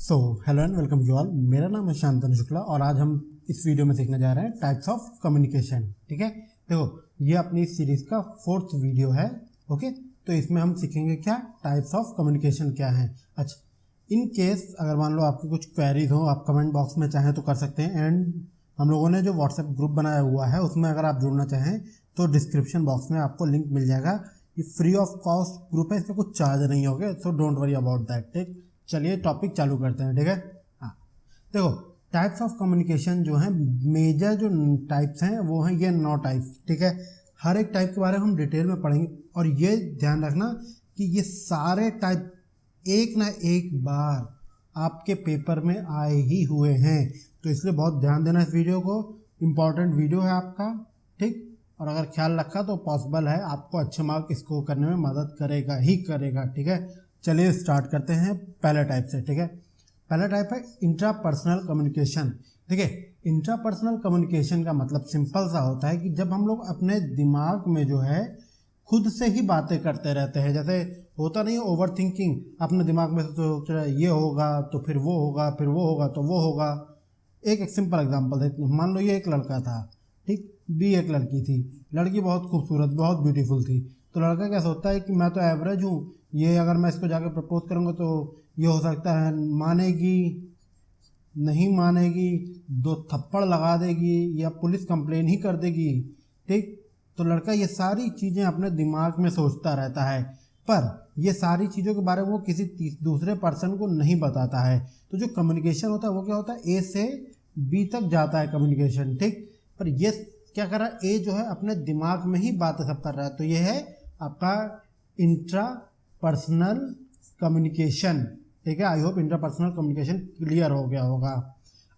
So hello and welcome you all. मेरा नाम है शांतनु शुक्ला और आज हम इस वीडियो में सीखने जा रहे हैं टाइप्स ऑफ कम्युनिकेशन। ठीक है, देखो ये अपनी सीरीज का 4th वीडियो है। ओके, तो इसमें हम सीखेंगे क्या टाइप्स ऑफ कम्युनिकेशन क्या है। अच्छा, इन केस अगर मान लो आपकी कुछ क्वेरीज हो, आप कमेंट बॉक्स में चाहें तो कर सकते हैं। एंड हम लोगों ने जो व्हाट्सएप ग्रुप बनाया हुआ है उसमें अगर आप जुड़ना चाहें तो डिस्क्रिप्शन बॉक्स में आपको लिंक मिल जाएगा। ये फ्री ऑफ कॉस्ट ग्रुप है, इसमें कुछ चार्ज नहीं होगा, so don't worry about that. ठीक, चलिए टॉपिक चालू करते हैं। ठीक है, हाँ देखो टाइप्स ऑफ कम्युनिकेशन जो है, मेजर जो टाइप्स हैं वो हैं ये 9 टाइप्स। ठीक है, हर एक टाइप के बारे में हम डिटेल में पढ़ेंगे और ये ध्यान रखना कि ये सारे टाइप एक ना एक बार आपके पेपर में आए ही हुए हैं, तो इसलिए बहुत ध्यान देना इस वीडियो को। इम्पॉर्टेंट वीडियो है आपका। ठीक, और अगर ख्याल रखा तो पॉसिबल है आपको अच्छे मार्क स्कोर करने में मदद करेगा ही करेगा। ठीक है, चलिए स्टार्ट करते हैं पहले टाइप से। ठीक है, पहला टाइप है इंट्रापर्सनल कम्युनिकेशन। ठीक है, इंट्रापर्सनल कम्युनिकेशन का मतलब सिंपल सा होता है कि जब हम लोग अपने दिमाग में जो है खुद से ही बातें करते रहते हैं, जैसे होता नहीं है ओवर थिंकिंग, अपने दिमाग में सोच रहे ये होगा तो फिर वो होगा, फिर वो होगा तो वो होगा। एक सिंपल एग्जांपल देते हैं, मान लो ये एक लड़का था, ठीक, बी एक लड़की थी। लड़की बहुत खूबसूरत, बहुत ब्यूटीफुल थी, तो लड़का क्या सोचता है कि मैं तो एवरेज हूँ, ये अगर मैं इसको जाकर प्रपोज करूँगा तो ये हो सकता है मानेगी नहीं मानेगी, 2 थप्पड़ लगा देगी या पुलिस कंप्लेन ही कर देगी। ठीक, तो लड़का ये सारी चीज़ें अपने दिमाग में सोचता रहता है, पर ये सारी चीज़ों के बारे में वो किसी दूसरे पर्सन को नहीं बताता है। तो जो कम्युनिकेशन होता है वो क्या होता है, ए से बी तक जाता है कम्युनिकेशन। ठीक, पर ये क्या कर रहा है, ए जो है अपने दिमाग में ही बातें सब कर रहा है, तो ये है आपका इंट्रा पर्सनल कम्युनिकेशन। ठीक है, I hope interpersonal communication clear हो गया होगा।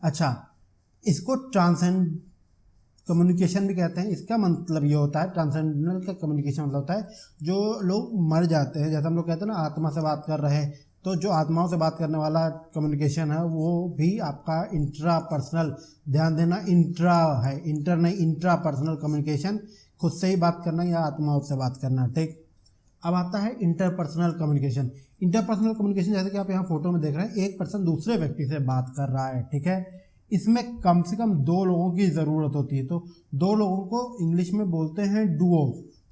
अच्छा, इसको ट्रांसेंड कम्युनिकेशन भी कहते हैं। इसका मतलब ये होता है, ट्रांसेंडेंटल का कम्युनिकेशन मतलब होता है जो लोग मर जाते हैं, जैसे हम लोग कहते हैं ना आत्मा से बात कर रहे हैं, तो जो आत्माओं से बात करने वाला कम्युनिकेशन है वो भी आपका इंट्रा पर्सनल, ध्यान देना इंट्रा है, इंटर नहीं, इंट्रा पर्सनल कम्युनिकेशन, खुद से ही बात करना या आत्माओं से बात करना। ठीक, अब आता है इंटरपर्सनल कम्युनिकेशन। इंटरपर्सनल कम्युनिकेशन जैसे कि आप यहाँ फोटो में देख रहे हैं, एक पर्सन दूसरे व्यक्ति से बात कर रहा है। ठीक है, इसमें कम से कम 2 लोगों की ज़रूरत होती है, तो 2 लोगों को इंग्लिश में बोलते हैं डुओ।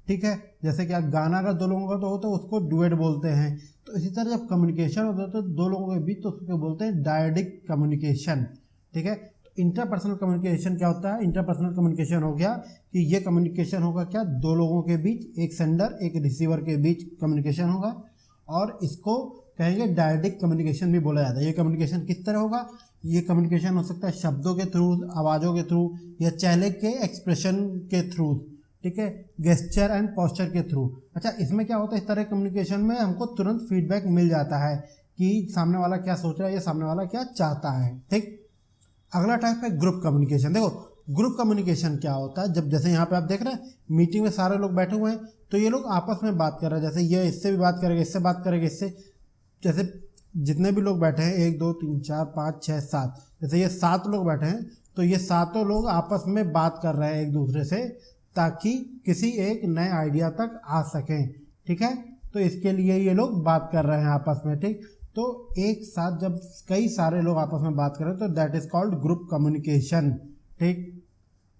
ठीक है, जैसे कि आप गाना अगर 2 लोगों का तो होता है उसको डुएट बोलते हैं, तो इसी तरह जब कम्युनिकेशन होता है तो 2 लोगों के बीच तो उसको बोलते हैं डायडिक कम्युनिकेशन। ठीक है, इंटरपर्सनल कम्युनिकेशन क्या होता है, इंटरपर्सनल कम्युनिकेशन हो गया कि ये कम्युनिकेशन होगा क्या, 2 लोगों के बीच, एक सेंडर एक रिसीवर के बीच कम्युनिकेशन होगा, और इसको कहेंगे डायडिक कम्युनिकेशन भी बोला जाता है। ये कम्युनिकेशन किस तरह होगा, ये कम्युनिकेशन हो सकता है शब्दों के थ्रू, आवाज़ों के थ्रू, या चेहरे के एक्सप्रेशन के थ्रू। ठीक है, गेस्चर एंड पोस्चर के थ्रू। अच्छा, इसमें क्या होता है, इस तरह कम्युनिकेशन में हमको तुरंत फीडबैक मिल जाता है कि सामने वाला क्या सोच रहा है या सामने वाला क्या चाहता है। ठीक, अगला टाइप है ग्रुप कम्युनिकेशन। देखो ग्रुप कम्युनिकेशन क्या होता है, जब जैसे यहाँ पे आप देख रहे हैं मीटिंग में सारे लोग बैठे हुए हैं, तो ये लोग आपस में बात कर रहे हैं, जैसे ये इससे भी बात करेगा, इससे बात करेगा, इससे, जैसे जितने भी लोग बैठे हैं 1 2 3 4 5 6 7, जैसे ये 7 लोग बैठे हैं, तो ये 7 लोग आपस में बात कर रहे हैं एक दूसरे से ताकि किसी एक नए आइडिया तक आ सकें। ठीक है, तो इसके लिए ये लोग बात कर रहे हैं आपस में। ठीक, तो एक साथ जब कई सारे लोग आपस में बात करें तो that is called group communication. ठीक,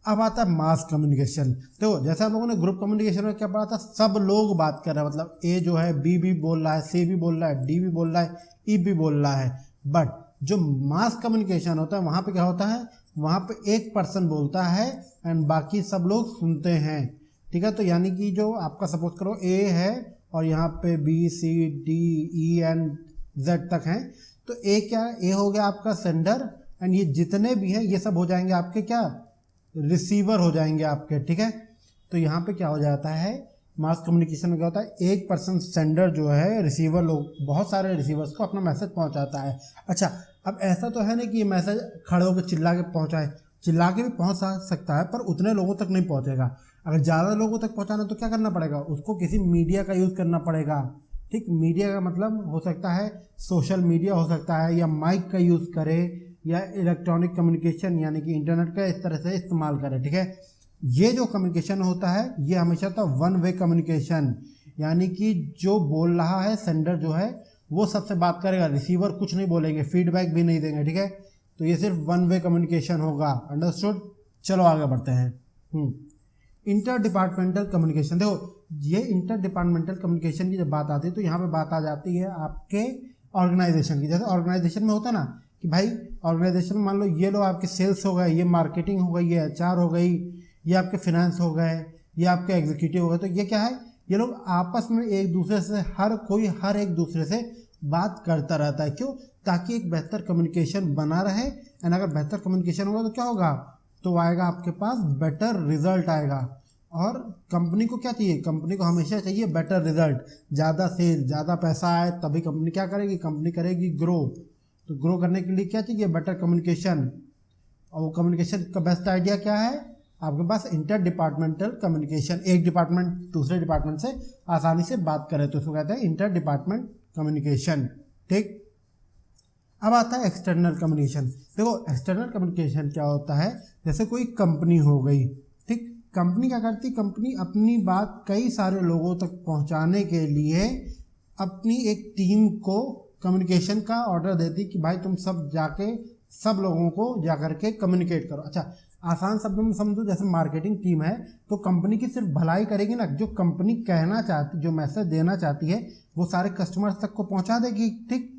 अब आता है मास कम्युनिकेशन। तो जैसे हम लोगों ने ग्रुप कम्युनिकेशन में क्या पढ़ा था, सब लोग बात कर रहे हैं, मतलब ए जो है बी भी बोल रहा है, सी भी बोल रहा है, डी भी बोल रहा है, ई भी बोल रहा है। बट जो मास कम्युनिकेशन होता है वहाँ पे क्या होता है, वहाँ पे एक पर्सन बोलता है एंड बाकी सब लोग सुनते हैं। ठीक है, तो यानी कि जो आपका सपोज करो ए है और यहाँ पे B C D E and Z तक हैं, तो ए क्या, ए हो गया आपका सेंडर, एंड ये जितने भी हैं ये सब हो जाएंगे आपके क्या, रिसीवर हो जाएंगे आपके। ठीक है, तो यहाँ पे क्या हो जाता है, मास कम्युनिकेशन में क्या होता है, एक पर्सन सेंडर जो है, रिसीवर लोग बहुत सारे रिसीवर्स को अपना मैसेज पहुँचाता है। अच्छा, अब ऐसा तो है नहीं कि ये मैसेज खड़े होकर चिल्ला के पहुँचाए, चिल्ला के भी पहुँच सकता है पर उतने लोगों तक नहीं पहुँचेगा। अगर ज़्यादा लोगों तक पहुँचाना तो क्या करना पड़ेगा, उसको किसी मीडिया का यूज़ करना पड़ेगा। ठीक, मीडिया का मतलब हो सकता है सोशल मीडिया हो सकता है, या माइक का यूज़ करे, या इलेक्ट्रॉनिक कम्युनिकेशन यानी कि इंटरनेट का इस तरह से इस्तेमाल करें। ठीक है, ये जो कम्युनिकेशन होता है ये हमेशा तो 1 वे कम्युनिकेशन, यानी कि जो बोल रहा है सेंडर जो है वो सबसे बात करेगा, रिसीवर कुछ नहीं बोलेंगे, फीडबैक भी नहीं देंगे, ठीक है। तो ये सिर्फ वन वे कम्युनिकेशन होगा, अंडरस्टूड। चलो आगे बढ़ते हैं। इंटर डिपार्टमेंटल कम्युनिकेशन, देखो ये इंटर डिपार्टमेंटल कम्युनिकेशन की जब बात आती है तो यहाँ पे बात आ जाती है आपके ऑर्गेनाइजेशन की। जैसे ऑर्गेनाइजेशन में होता है ना कि भाई ऑर्गेनाइजेशन में मान लो ये लोग आपके सेल्स हो गए, ये मार्केटिंग हो गई, ये एचआर हो गई, ये आपके फाइनेंस हो गए, ये आपके एग्जीक्यूटिव हो गए। तो ये क्या है, ये लोग आपस में एक दूसरे से हर एक दूसरे से बात करता रहता है। क्यों? ताकि एक बेहतर कम्युनिकेशन बना रहे। एंड अगर बेहतर कम्युनिकेशन होगा तो क्या होगा, तो आएगा आपके पास बेटर रिजल्ट आएगा। और कंपनी को क्या चाहिए, कंपनी को हमेशा चाहिए बेटर रिजल्ट, ज़्यादा सेल, ज़्यादा पैसा आए तभी कंपनी क्या करेगी, कंपनी करेगी ग्रो। तो ग्रो करने के लिए क्या चाहिए, बेटर कम्युनिकेशन। और वो कम्युनिकेशन का बेस्ट आइडिया क्या है, आपके पास इंटर डिपार्टमेंटल कम्युनिकेशन, एक डिपार्टमेंट दूसरे डिपार्टमेंट से आसानी से बात करे तो उसको कहते हैं इंटर डिपार्टमेंट कम्युनिकेशन, ठीक। अब आता है एक्सटर्नल कम्युनिकेशन। देखो एक्सटर्नल कम्युनिकेशन क्या होता है, जैसे कोई कंपनी हो गई, ठीक। कंपनी क्या करती, कंपनी अपनी बात कई सारे लोगों तक पहुंचाने के लिए अपनी एक टीम को कम्युनिकेशन का ऑर्डर देती कि भाई तुम सब जाके सब लोगों को जा करके कम्युनिकेट करो। अच्छा आसान शब्दों में समझो, जैसे मार्केटिंग टीम है तो कंपनी की सिर्फ भलाई करेगी ना, जो कंपनी कहना चाहती, जो मैसेज देना चाहती है वो सारे कस्टमर्स तक को पहुंचा देगी, ठीक।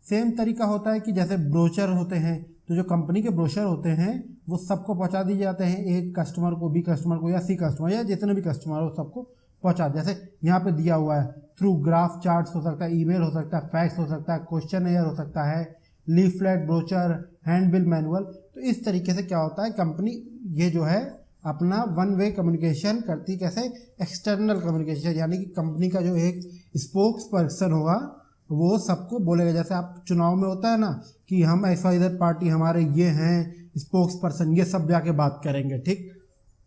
सेम तरीका होता है कि जैसे ब्रोचर होते हैं, तो जो कंपनी के ब्रोशर होते हैं वो सबको पहुंचा दिए जाते हैं, एक कस्टमर को, बी कस्टमर को या सी कस्टमर या जितने भी कस्टमर हो सबको पहुंचा। जैसे यहाँ पे दिया हुआ है, थ्रू ग्राफ चार्ट्स हो सकता है, ईमेल हो सकता है, फैक्स हो सकता है, क्वेश्चन एयर हो सकता है, लीफलेट, ब्रोचर, हैंडबिल, मैनुअल। तो इस तरीके से क्या होता है, कंपनी ये जो है अपना वन वे कम्युनिकेशन करती। कैसे, एक्सटर्नल कम्युनिकेशन, यानी कि कंपनी का जो एक स्पोक्स पर्सन होगा वो सबको बोलेगा। जैसे आप चुनाव में होता है ना कि हम XYZ पार्टी हमारे ये हैं स्पोक्स पर्सन, ये सब जाके बात करेंगे, ठीक।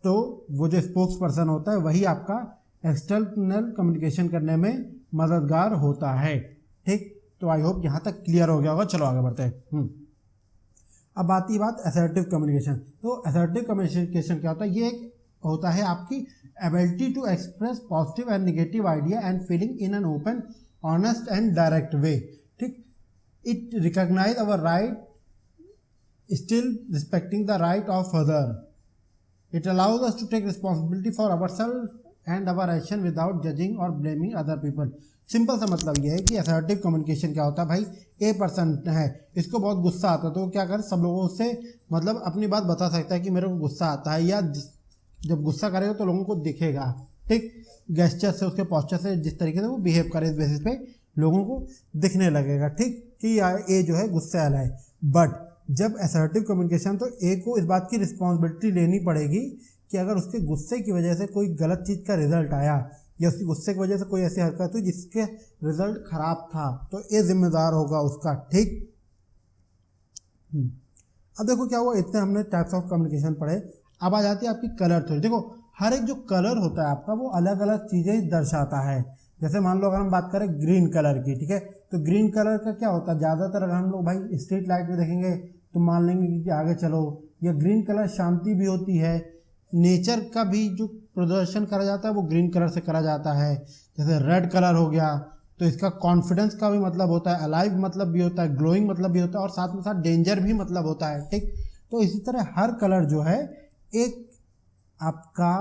तो वो जो स्पोक्स पर्सन होता है वही आपका एक्सटर्नल कम्युनिकेशन करने में मददगार होता है, ठीक। तो आई होप यहाँ तक क्लियर हो गया होगा। चलो आगे बढ़ते हैं। अब आती है बात असर्टिव कम्युनिकेशन। तो असर्टिव कम्युनिकेशन क्या होता है, ये एक होता है आपकी ability to express positive and negative idea and feeling in an open, honest and direct way, ठीक। It recognise our right still respecting the right of other. It allows us to take responsibility for ourself and our action without judging or blaming other people. Simple सा मतलब ये है कि assertive communication क्या होता है, भाई ए पर्सन है, इसको बहुत गुस्सा आता है तो क्या कर, सब लोगों से मतलब अपनी बात बता सकता है कि मेरे को गुस्सा आता है, या जब गुस्सा करेगा तो लोगों को दिखेगा, ठीक। गेस्चर से, उसके पोस्चर से, जिस तरीके से वो बिहेव करे इस बेसिस पे लोगों को दिखने लगेगा, ठीक, कि ए जो है गुस्से वाला है। बट जब असर्टिव कम्युनिकेशन, तो ए को इस बात की रिस्पॉन्सिबिलिटी लेनी पड़ेगी कि अगर उसके गुस्से की वजह से कोई गलत चीज़ का रिजल्ट आया या उसकी गुस्से की वजह से कोई ऐसी हरकत हुई जिसके रिजल्ट खराब था, तो ये जिम्मेदार होगा उसका, ठीक। अब देखो क्या हुआ, इतने हमने टाइप्स ऑफ कम्युनिकेशन पढ़े। अब आ जाती है आपकी कलर थ्योरी। देखो हर एक जो कलर होता है आपका वो अलग अलग चीज़ें दर्शाता है। जैसे मान लो अगर हम बात करें ग्रीन कलर की, ठीक है, तो ग्रीन कलर का क्या होता है, ज़्यादातर अगर हम लोग भाई स्ट्रीट लाइट में देखेंगे तो मान लेंगे कि आगे चलो, या ग्रीन कलर शांति भी होती है, नेचर का भी जो प्रदर्शन करा जाता है वो ग्रीन कलर से करा जाता है। जैसे रेड कलर हो गया तो इसका कॉन्फिडेंस का भी मतलब होता है, अलाइव मतलब भी होता है, ग्लोइंग मतलब भी होता है, और साथ में साथ डेंजर भी मतलब होता है, ठीक। तो इसी तरह हर कलर जो है एक आपका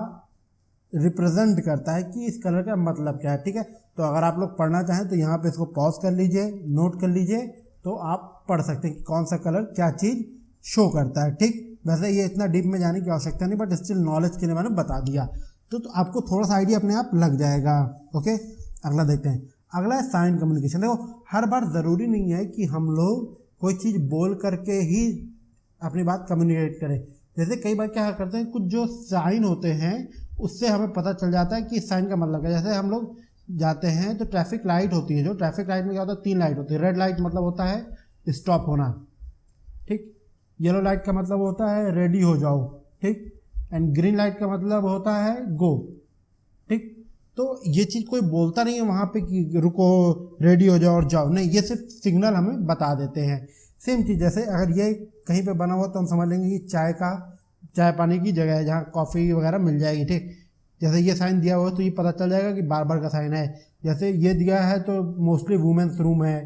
रिप्रेजेंट करता है कि इस कलर का मतलब क्या है, ठीक है। तो अगर आप लोग पढ़ना चाहें तो यहाँ पे इसको पॉज कर लीजिए, नोट कर लीजिए, तो आप पढ़ सकते हैं कि कौन सा कलर क्या चीज़ शो करता है, ठीक। वैसे ये इतना डीप में जाने की आवश्यकता नहीं, बट स्टिल नॉलेज के लिए मैंने बता दिया तो आपको थोड़ा सा आइडिया अपने आप लग जाएगा। ओके, अगला देखते हैं। अगला है साइन कम्युनिकेशन। देखो हर बार ज़रूरी नहीं है कि हम लोग कोई चीज़ बोल करके ही अपनी बात कम्युनिकेट करें। जैसे कई बार क्या करते हैं, कुछ जो साइन होते हैं उससे हमें पता चल जाता है कि इस साइन का मतलब क्या है। जैसे हम लोग जाते हैं तो ट्रैफिक लाइट होती है, जो ट्रैफिक लाइट में क्या होता है, 3 लाइट होती है। रेड लाइट मतलब होता है स्टॉप होना, ठीक। येलो लाइट का मतलब होता है रेडी हो जाओ, ठीक। एंड ग्रीन लाइट का मतलब होता है गो, ठीक। तो ये चीज़ कोई बोलता नहीं है वहाँ पे कि रुको, रेडी हो जाओ और जाओ, नहीं, ये सिर्फ सिग्नल हमें बता देते हैं। सेम चीज़ जैसे अगर ये कहीं पे बना हुआ तो हम समझ लेंगे कि चाय पानी की जगह है जहाँ कॉफ़ी वगैरह मिल जाएगी, ठीक। जैसे ये साइन दिया हुआ है तो ये पता चल जाएगा कि बार बार का साइन है। जैसे ये दिया है तो मोस्टली वुमेन्स रूम है,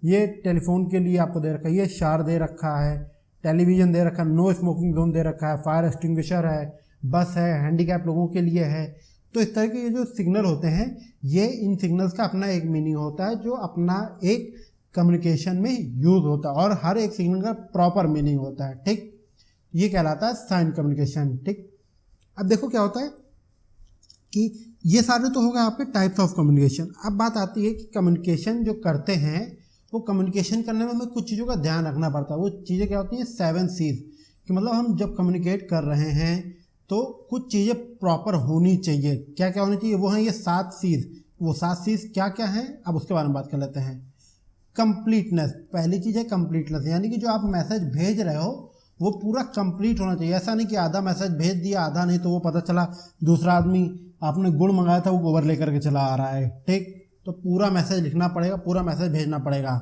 ये टेलीफोन के लिए आपको दे रखा है, ये शार दे रखा है, टेलीविज़न दे रखा है, नो स्मोकिंग जोन दे रखा है, फायर एक्सटिंग्विशर है, बस है, हैंडीकैप लोगों के लिए है। तो इस तरह के ये जो सिग्नल होते हैं, ये इन सिग्नल्स का अपना एक मीनिंग होता है जो अपना एक कम्युनिकेशन में यूज होता है और हर एक सिग्नल का प्रॉपर मीनिंग होता है। ठीक, ये कहलाता है साइन कम्युनिकेशन। ठीक, अब देखो क्या होता है कि ये सारे तो हो गए आपके टाइप्स ऑफ कम्युनिकेशन। अब बात आती है कि कम्युनिकेशन जो करते हैं वो कम्युनिकेशन करने में हमें कुछ चीज़ों का ध्यान रखना पड़ता है। वो चीज़ें क्या होती हैं, 7 C's, कि मतलब हम जब कम्युनिकेट कर रहे हैं तो कुछ चीज़ें प्रॉपर होनी चाहिए। क्या क्या होनी चाहिए, वो हैं ये 7 C's। वो 7 C's क्या क्या हैं, अब उसके बारे में बात कर लेते हैं। कंप्लीटनेस, पहली चीज़ है कंप्लीटनेस, यानी कि जो आप मैसेज भेज रहे हो वो पूरा कंप्लीट होना चाहिए। ऐसा नहीं कि आधा मैसेज भेज दिया आधा नहीं, तो वो पता चला दूसरा आदमी आपने गुड़ मंगाया था वो गोबर लेकर के चला आ रहा है। ठीक, तो पूरा मैसेज लिखना पड़ेगा, पूरा मैसेज भेजना पड़ेगा।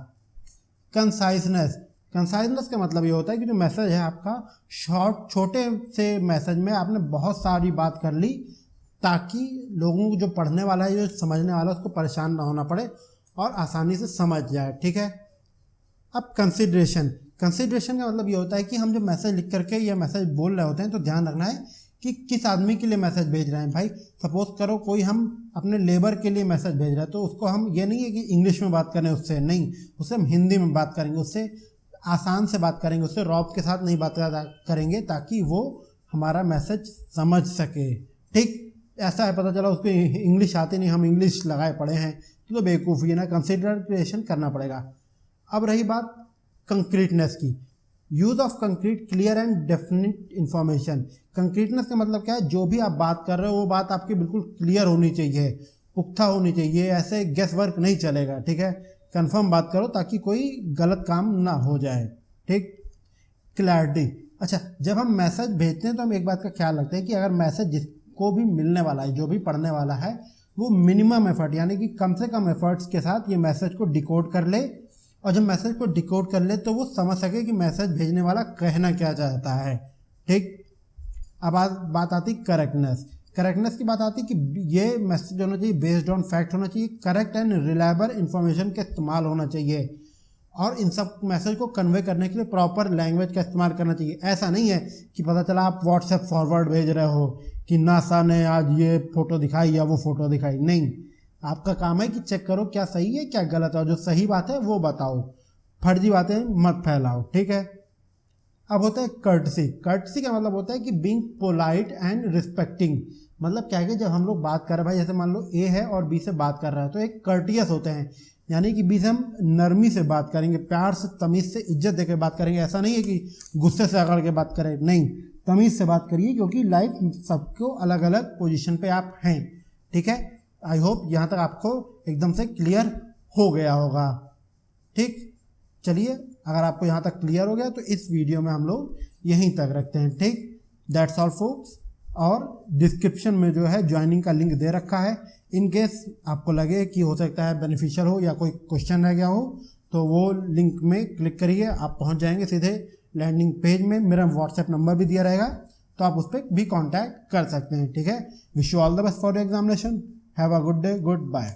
कंसाइजनेस, कंसाइजनेस का मतलब ये होता है कि जो मैसेज है आपका शॉर्ट, छोटे से मैसेज में आपने बहुत सारी बात कर ली ताकि लोगों को, जो पढ़ने वाला है, जो समझने वाला है, उसको परेशान ना होना पड़े और आसानी से समझ जाए। ठीक है, अब कंसिडरेशन, कंसिडरेशन का मतलब ये होता है कि हम जो मैसेज लिख करके या मैसेज बोल रहे होते हैं तो ध्यान रखना है कि किस आदमी के लिए मैसेज भेज रहे हैं। भाई सपोज करो कोई हम अपने लेबर के लिए मैसेज भेज रहे हैं तो उसको हम ये नहीं है कि इंग्लिश में बात करें उससे, नहीं, उससे हम हिंदी में बात करेंगे, उससे आसान से बात करेंगे, उससे रौब के साथ नहीं बात करेंगे ताकि वो हमारा मैसेज समझ सके। ठीक, ऐसा है पता चला उसको इंग्लिश आती नहीं, हम इंग्लिश लगाए पड़े हैं तो बेवकूफ़ी है ना, कंसिडरेशन करना पड़ेगा। अब रही बात कंक्रीटनेस की, use of concrete, clear and definite information. Concreteness का मतलब क्या है, जो भी आप बात कर रहे हो वो बात आपकी बिल्कुल क्लियर होनी चाहिए, पुख्ता होनी चाहिए, ऐसे गेस वर्क नहीं चलेगा। ठीक है, कंफर्म बात करो ताकि कोई गलत काम ना हो जाए। ठीक, क्लैरिटी, अच्छा जब हम मैसेज भेजते हैं तो हम एक बात का ख्याल रखते हैं कि अगर मैसेज जिसको भी मिलने वाला है, जो भी पढ़ने वाला है, वो मिनिमम एफर्ट यानी कि कम से कम एफर्ट्स के साथ ये मैसेज को डिकोड कर ले, और जब मैसेज को डिकोड कर ले तो वो समझ सके कि मैसेज भेजने वाला कहना क्या चाहता है। ठीक, अब बात आती करेक्टनेस, करेक्टनेस की बात आती कि ये मैसेज होना चाहिए बेस्ड ऑन फैक्ट होना चाहिए, करेक्ट एंड रिलायबल इन्फॉर्मेशन का इस्तेमाल होना चाहिए, और इन सब मैसेज को कन्वे करने के लिए प्रॉपर लैंग्वेज का इस्तेमाल करना चाहिए। ऐसा नहीं है कि पता चला आप व्हाट्सएप फॉरवर्ड भेज रहे हो कि नासा ने आज ये फ़ोटो दिखाई या वो फ़ोटो दिखाई, नहीं, आपका काम है कि चेक करो क्या सही है क्या गलत है, और जो सही बात है वो बताओ, फर्जी बातें मत फैलाओ। ठीक है, अब होता है कर्टसी, कर्टसी का मतलब होता है कि बीइंग पोलाइट एंड रिस्पेक्टिंग। मतलब क्या है कि जब हम लोग बात कर रहे हैं, भाई जैसे मान लो ए है और बी से बात कर रहा है तो एक कर्टियस होते हैं, यानी कि बी से हम नरमी से बात करेंगे, प्यार से, तमीज़ से, इज्जत देकर बात करेंगे। ऐसा नहीं है कि गुस्से से अकड़ के बात करें, नहीं, तमीज़ से बात करिए क्योंकि लाइफ सबको अलग अलग पोजीशन पे आप हैं। ठीक है, आई होप यहाँ तक आपको एकदम से क्लियर हो गया होगा। ठीक, चलिए अगर आपको यहाँ तक क्लियर हो गया तो इस वीडियो में हम लोग यहीं तक रखते हैं। ठीक, दैट्स ऑल फोक्स, और डिस्क्रिप्शन में जो है ज्वाइनिंग का लिंक दे रखा है। इन केस आपको लगे कि हो सकता है बेनिफिशियल हो या कोई क्वेश्चन रह गया हो तो वो लिंक में क्लिक करिए, आप पहुंच जाएंगे सीधे लैंडिंग पेज में। मेरा व्हाट्सएप नंबर भी दिया रहेगा तो आप उस पर भी कांटेक्ट कर सकते हैं। ठीक है, wish you all the best for your examination, have a good day, good bye.